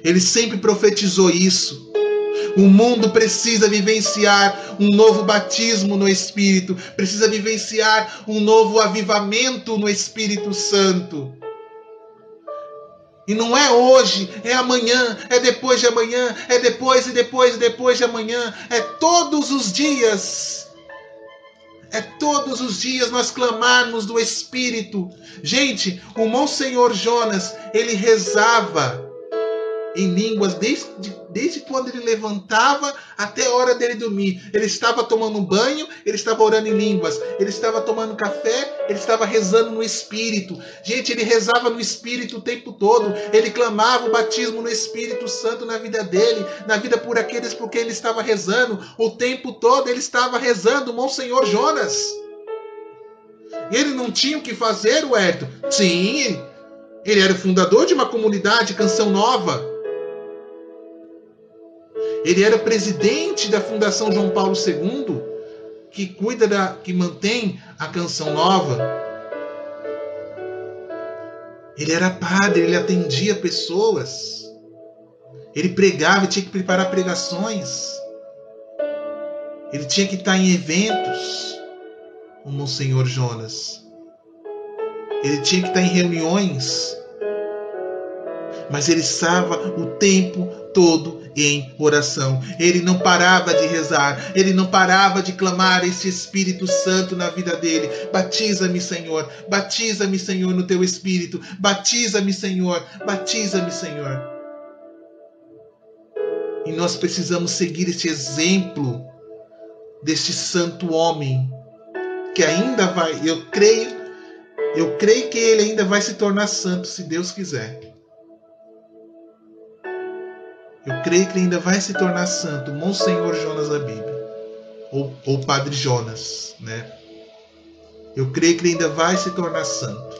Ele sempre profetizou isso. O mundo precisa vivenciar um novo batismo no Espírito, precisa vivenciar um novo avivamento no Espírito Santo. E não é hoje, é amanhã, é depois de amanhã, é depois e depois e depois de amanhã, é todos os dias. É todos os dias nós clamarmos do Espírito. Gente, o Monsenhor Jonas, ele rezava em línguas desde quando ele levantava até a hora dele dormir. Ele estava tomando um banho, ele estava orando em línguas. Ele estava tomando café, ele estava rezando no Espírito. Gente, ele rezava no Espírito o tempo todo. Ele clamava o batismo no Espírito Santo na vida dele, na vida por aqueles por quem ele estava rezando. O tempo todo ele estava rezando, Monsenhor Jonas. Ele não tinha o que fazer, o Hélio? Sim, ele era fundador de uma comunidade, Canção Nova. Ele era presidente da Fundação João Paulo II, que mantém a Canção Nova. Ele era padre, ele atendia pessoas. Ele pregava, tinha que preparar pregações. Ele tinha que estar em eventos, o Monsenhor Jonas. Ele tinha que estar em reuniões. Mas ele estava o tempo todo em oração. Ele não parava de rezar. Ele não parava de clamar esse Espírito Santo na vida dele. Batiza-me, Senhor. Batiza-me, Senhor, no teu Espírito. Batiza-me, Senhor. Batiza-me, Senhor. E nós precisamos seguir este exemplo deste santo homem que ainda vai, eu creio que ele ainda vai se tornar santo, se Deus quiser. Eu creio que ele ainda vai se tornar santo, Monsenhor Jonas Abib, ou Padre Jonas, né? Eu creio que ele ainda vai se tornar santo.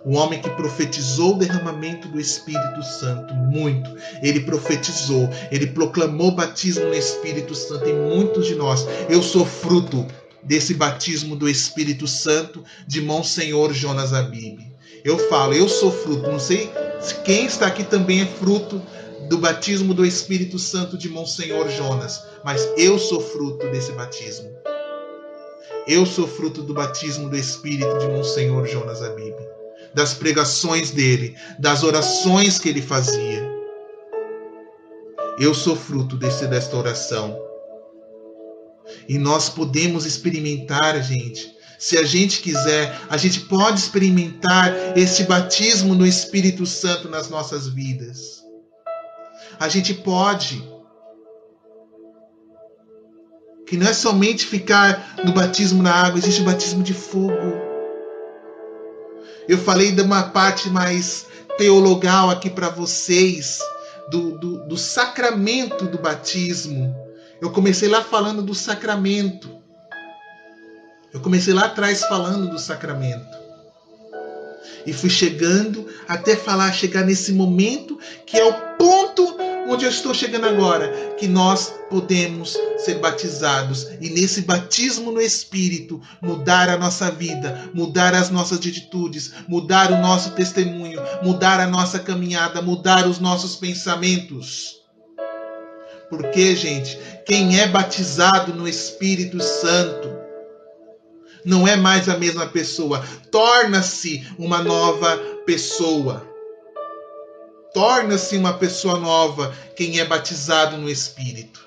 Um homem que profetizou o derramamento do Espírito Santo, muito. Ele profetizou, ele proclamou o batismo no Espírito Santo em muitos de nós. Eu sou fruto desse batismo do Espírito Santo de Monsenhor Jonas Abib. Eu falo, eu sou fruto. Não sei se quem está aqui também é fruto do batismo do Espírito Santo de Monsenhor Jonas, mas eu sou fruto desse batismo. Eu sou fruto do batismo do Espírito de Monsenhor Jonas Abib, das pregações dele, das orações que ele fazia. Eu sou fruto desta oração. E nós podemos experimentar, gente. Se a gente quiser, a gente pode experimentar esse batismo no Espírito Santo nas nossas vidas. A gente pode. Que não é somente ficar no batismo na água, existe o batismo de fogo. Eu falei de uma parte mais teologal aqui para vocês, do sacramento do batismo. Eu comecei lá falando do sacramento. Eu comecei lá atrás falando do sacramento. E fui chegando até chegar nesse momento que é o ponto onde eu estou chegando agora, que nós podemos ser batizados e nesse batismo no Espírito mudar a nossa vida, mudar as nossas atitudes, mudar o nosso testemunho, mudar a nossa caminhada, mudar os nossos pensamentos. Porque, gente, quem é batizado no Espírito Santo não é mais a mesma pessoa, torna-se uma nova pessoa. Torna-se uma pessoa nova quem é batizado no Espírito.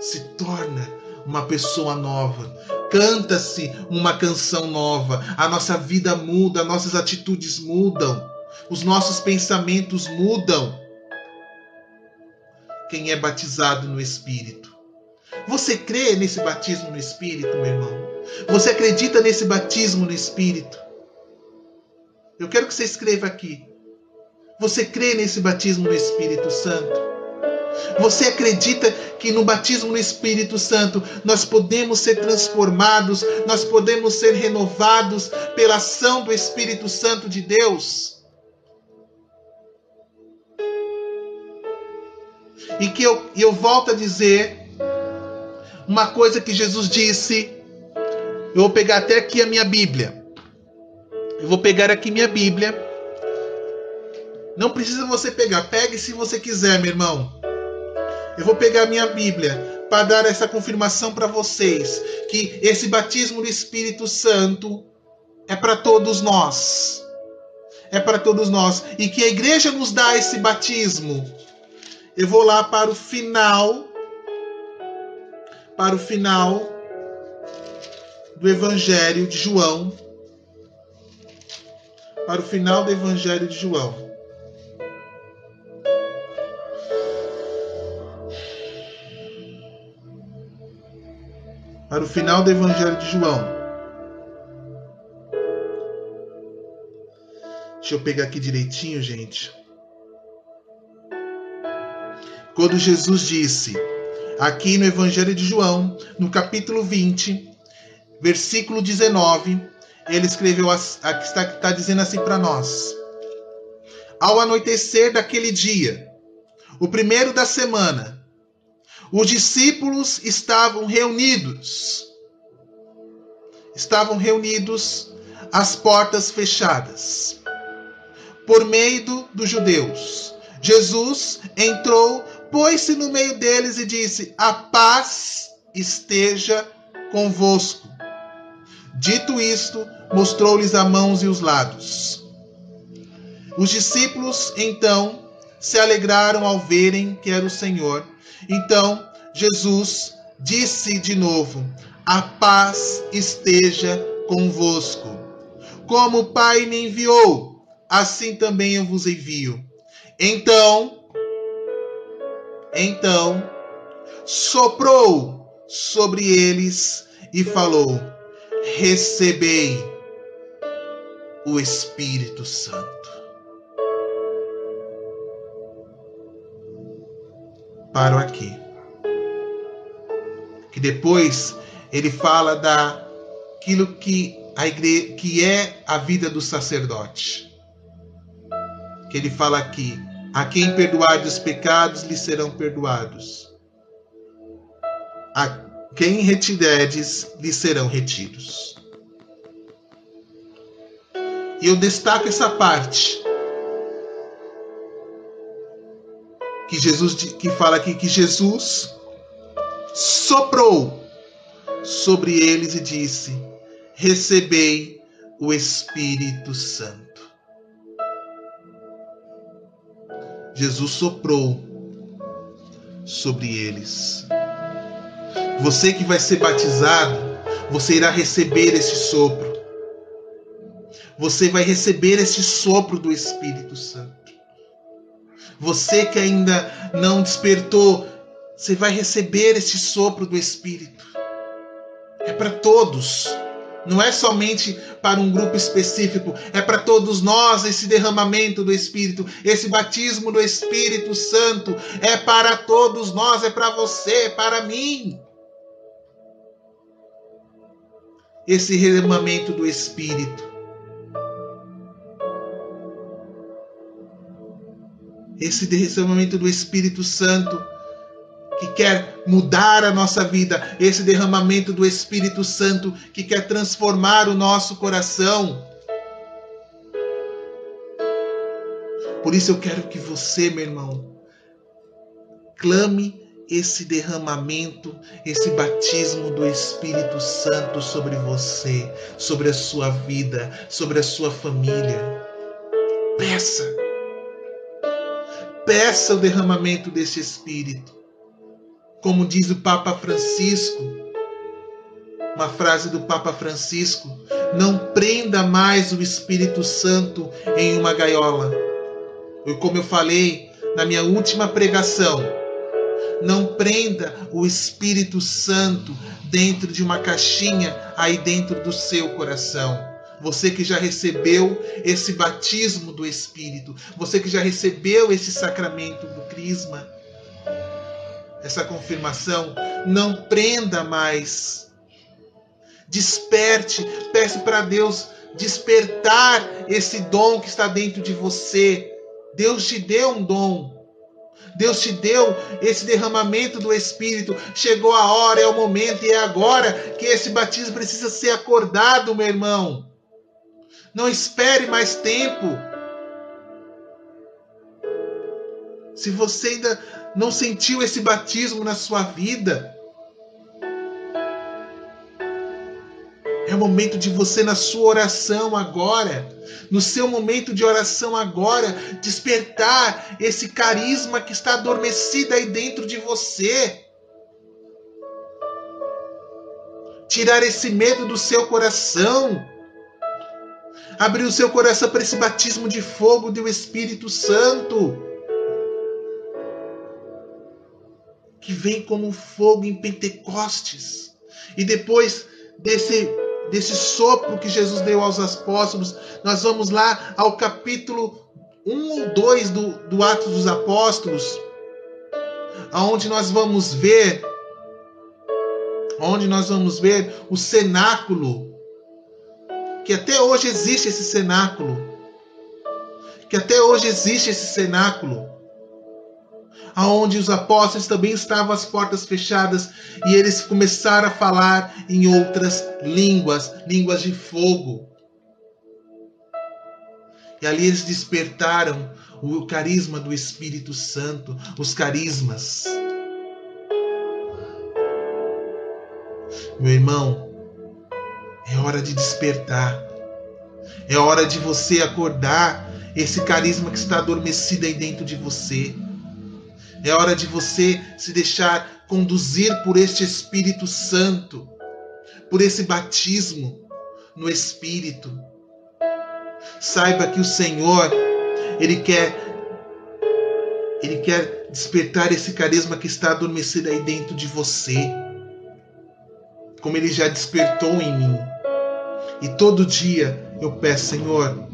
Se torna uma pessoa nova. Canta-se uma canção nova. A nossa vida muda, nossas atitudes mudam. Os nossos pensamentos mudam. Quem é batizado no Espírito. Você crê nesse batismo no Espírito, meu irmão? Você acredita nesse batismo no Espírito? Eu quero que você escreva aqui. Você crê nesse batismo no Espírito Santo? Você acredita que no batismo no Espírito Santo nós podemos ser transformados, nós podemos ser renovados pela ação do Espírito Santo de Deus? E que eu volto a dizer uma coisa que Jesus disse. Eu vou pegar até aqui a minha Bíblia. Eu vou pegar aqui minha Bíblia. Não precisa você pegar. Pegue se você quiser, meu irmão. Eu vou pegar a minha Bíblia para dar essa confirmação para vocês. Que esse batismo do Espírito Santo é para todos nós. É para todos nós. E que a igreja nos dá esse batismo. Eu vou lá para o final. Para o final do Evangelho de João. Para o final do Evangelho de João. Para o final do Evangelho de João. Deixa eu pegar aqui direitinho, gente. Quando Jesus disse, aqui no Evangelho de João, no capítulo 20, versículo 19, ele escreveu, está dizendo assim para nós. Ao anoitecer daquele dia, o primeiro da semana, os discípulos estavam reunidos. Estavam reunidos às portas fechadas. Por meio dos judeus. Jesus entrou, pôs-se no meio deles e disse, a paz esteja convosco. Dito isto, mostrou-lhes as mãos e os lados. Os discípulos, então, se alegraram ao verem que era o Senhor. Então, Jesus disse de novo, a paz esteja convosco. Como o Pai me enviou, assim também eu vos envio. Então, soprou sobre eles e falou, recebei o Espírito Santo. Paro aqui. Que depois ele fala daquilo que que é a vida do sacerdote. Que ele fala aqui: a quem perdoardes os pecados, lhes serão perdoados. A quem retiverdes, lhes serão retidos. E eu destaco essa parte que fala aqui que Jesus soprou sobre eles e disse: recebei o Espírito Santo. Jesus soprou sobre eles. Você que vai ser batizado, você irá receber esse sopro. Você vai receber esse sopro do Espírito Santo. Você que ainda não despertou, você vai receber esse sopro do Espírito. É para todos. Não é somente para um grupo específico. É para todos nós esse derramamento do Espírito. Esse batismo do Espírito Santo. É para todos nós. É para você, é para mim. Esse derramamento do Espírito. Esse derramamento do Espírito Santo que quer mudar a nossa vida, esse derramamento do Espírito Santo que quer transformar o nosso coração. Por isso eu quero que você, meu irmão, clame esse derramamento, esse batismo do Espírito Santo sobre você, sobre a sua vida, sobre a sua família. Peça o derramamento desse Espírito. Como diz o Papa Francisco, uma frase do Papa Francisco: não prenda mais o Espírito Santo em uma gaiola. Como eu falei na minha última pregação, não prenda o Espírito Santo dentro de uma caixinha aí dentro do seu coração. Você que já recebeu esse batismo do Espírito, você que já recebeu esse sacramento do Crisma, essa confirmação, não prenda mais. Desperte, peça para Deus despertar esse dom que está dentro de você. Deus te deu um dom. Deus te deu esse derramamento do Espírito. Chegou a hora, é o momento e é agora que esse batismo precisa ser acordado, meu irmão. Não espere mais tempo. Se você ainda não sentiu esse batismo na sua vida, é o momento de você, na sua oração agora, no seu momento de oração agora, despertar esse carisma que está adormecido aí dentro de você. Tirar esse medo do seu coração. Abrir o seu coração para esse batismo de fogo do Espírito Santo, que vem como fogo em Pentecostes. E depois desse sopro que Jesus deu aos apóstolos, nós vamos lá ao capítulo 1 ou 2 do Atos dos Apóstolos, onde nós vamos ver o cenáculo, que até hoje existe esse cenáculo, onde os apóstolos também estavam as portas fechadas e eles começaram a falar em outras línguas de fogo. E ali eles despertaram o carisma do Espírito Santo, os carismas. Meu irmão, é hora de despertar. É hora de você acordar esse carisma que está adormecido aí dentro de você. É hora de você se deixar conduzir por este Espírito Santo, por esse batismo no Espírito. Saiba que o Senhor, Ele quer despertar esse carisma que está adormecido aí dentro de você, como Ele já despertou em mim. E todo dia eu peço: Senhor,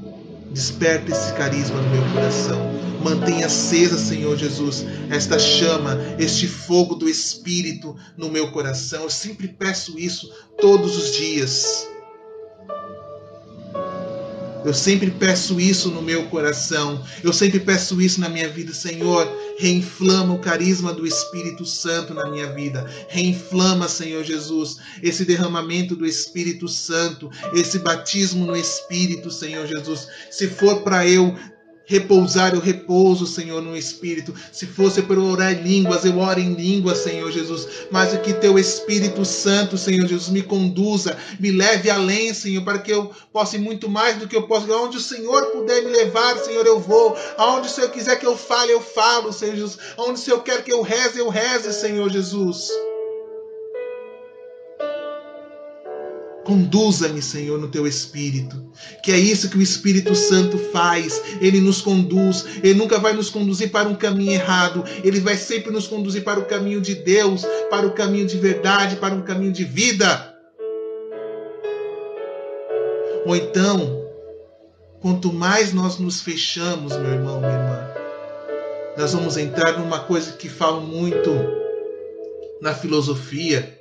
desperta esse carisma no meu coração. Mantenha acesa, Senhor Jesus, esta chama, este fogo do Espírito no meu coração. Eu sempre peço isso todos os dias. Eu sempre peço isso no meu coração. Eu sempre peço isso na minha vida. Senhor, reinflama o carisma do Espírito Santo na minha vida. Reinflama, Senhor Jesus, esse derramamento do Espírito Santo, esse batismo no Espírito, Senhor Jesus. Se for para eu repousar, eu repouso, Senhor, no Espírito. Se fosse para eu orar em línguas, eu oro em línguas, Senhor Jesus. Mas que teu Espírito Santo, Senhor Jesus, me conduza, me leve além, Senhor, para que eu possa ir muito mais do que eu posso. Aonde o Senhor puder me levar, Senhor, eu vou. Aonde o Senhor quiser que eu falo, Senhor Jesus. Aonde o Senhor quer que eu reze, Senhor Jesus. Conduza-me, Senhor, no teu Espírito, que é isso que o Espírito Santo faz. Ele nos conduz, ele nunca vai nos conduzir para um caminho errado, ele vai sempre nos conduzir para o caminho de Deus, para o caminho de verdade, para um caminho de vida. Ou então, quanto mais nós nos fechamos, meu irmão, minha irmã, nós vamos entrar numa coisa que falo muito na filosofia,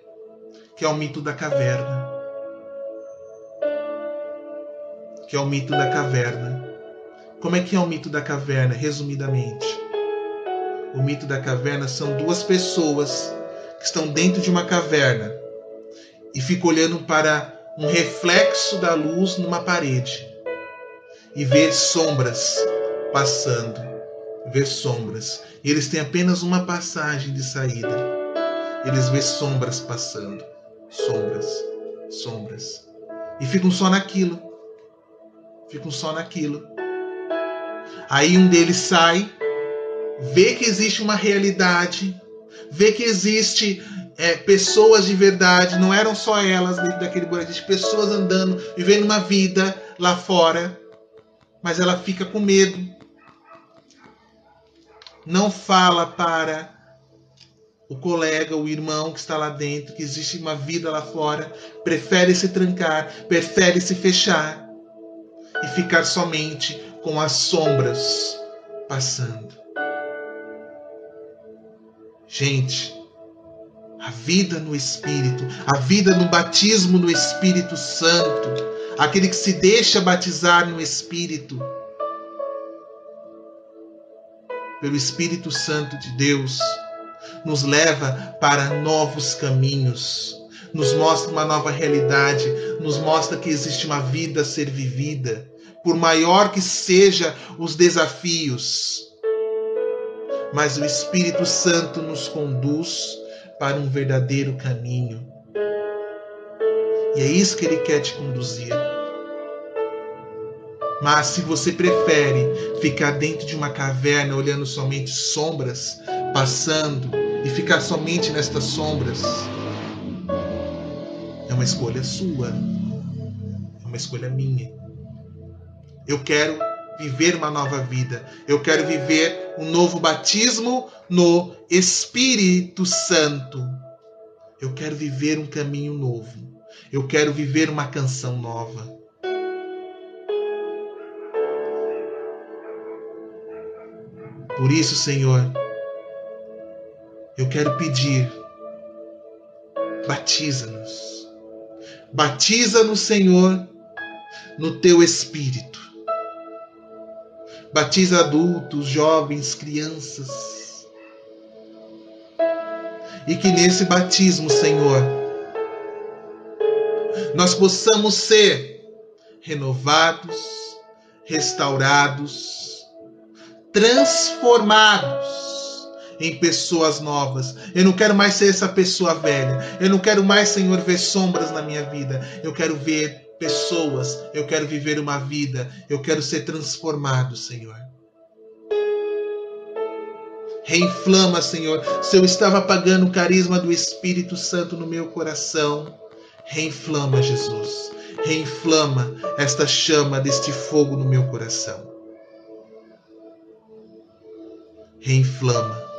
que é o mito da caverna. Que é o mito da caverna. Como é que é o mito da caverna? Resumidamente, o mito da caverna são duas pessoas que estão dentro de uma caverna e ficam olhando para um reflexo da luz numa parede e vê sombras passando, vê sombras. E eles têm apenas uma passagem de saída. Eles vê sombras passando, sombras, sombras, e ficam só naquilo. Ficam só naquilo. Aí um deles sai, vê que existe uma realidade, vê que existe pessoas de verdade, não eram só elas dentro daquele buraco, existem pessoas andando, vivendo uma vida lá fora, mas ela fica com medo. Não fala para o colega, o irmão que está lá dentro, que existe uma vida lá fora, prefere se trancar, prefere se fechar e ficar somente com as sombras passando. Gente, a vida no Espírito, a vida no batismo no Espírito Santo, aquele que se deixa batizar no Espírito, pelo Espírito Santo de Deus, nos leva para novos caminhos, nos mostra uma nova realidade, nos mostra que existe uma vida a ser vivida, por maior que sejam os desafios. Mas o Espírito Santo nos conduz para um verdadeiro caminho. E é isso que Ele quer te conduzir. Mas se você prefere ficar dentro de uma caverna olhando somente sombras passando e ficar somente nestas sombras, é uma escolha sua, é uma escolha minha. Eu quero viver uma nova vida. Eu quero viver um novo batismo no Espírito Santo. Eu quero viver um caminho novo. Eu quero viver uma canção nova. Por isso, Senhor, eu quero pedir, batiza-nos. Batiza-nos, Senhor, no Teu Espírito. Batiza adultos, jovens, crianças. E que nesse batismo, Senhor, nós possamos ser renovados, restaurados, transformados em pessoas novas. Eu não quero mais ser essa pessoa velha. Eu não quero mais, Senhor, ver sombras na minha vida. Eu quero ver pessoas, eu quero viver uma vida, eu quero ser transformado, Senhor. Reinflama, Senhor. Se eu estava apagando o carisma do Espírito Santo no meu coração, reinflama, Jesus. Reinflama esta chama deste fogo no meu coração. Reinflama.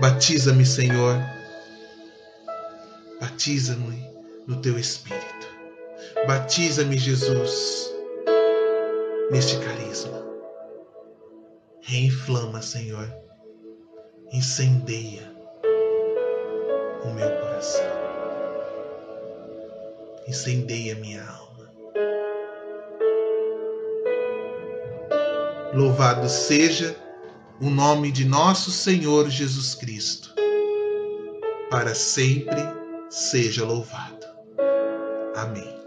Batiza-me, Senhor. Batiza-me no Teu Espírito. Batiza-me, Jesus, neste carisma. Reinflama, Senhor. Incendeia o meu coração. Incendeia minha alma. Louvado seja o nome de nosso Senhor Jesus Cristo. Para sempre seja louvado. Amém.